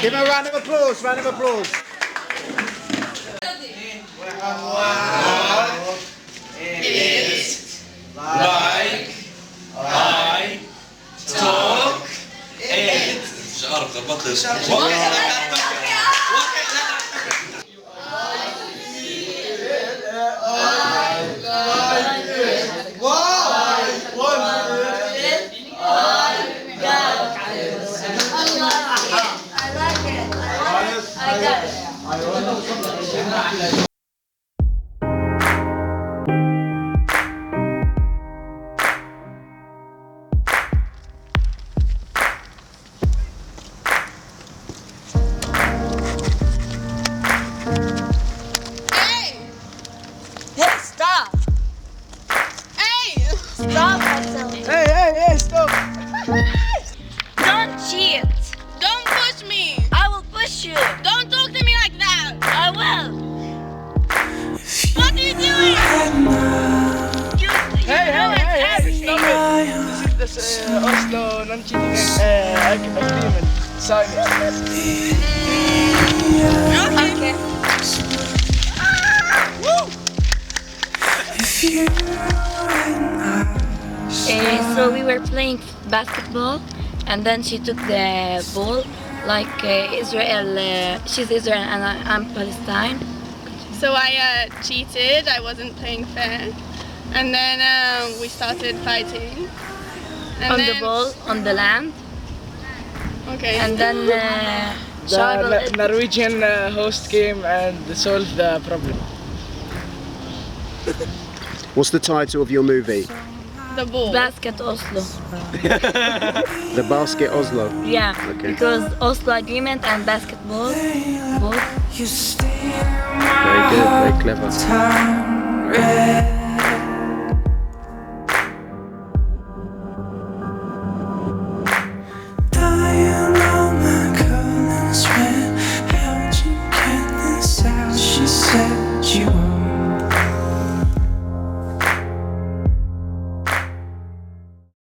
Give him a round of applause, round of applause. It's like I talk it. مش عارف ضبطت. Hey, stop! Don't cheat! Don't push me! I will push you! Don't talk to me like that! I will! What are you doing? Hey, stop it! This is the Oslo non-cheating agreement. Sign it. Okay. So we were playing basketball, and then she took the ball, like Israel. She's Israel and I'm Palestine. So I cheated, I wasn't playing fair. And then we started fighting. And On then, the ball, on the land, Okay. and then The Norwegian host came and solved the problem. What's the title of your movie? the ball. Basket Oslo. The Basket Oslo. Yeah, Okay. because Oslo Agreement and basketball, both. Very good, very clever.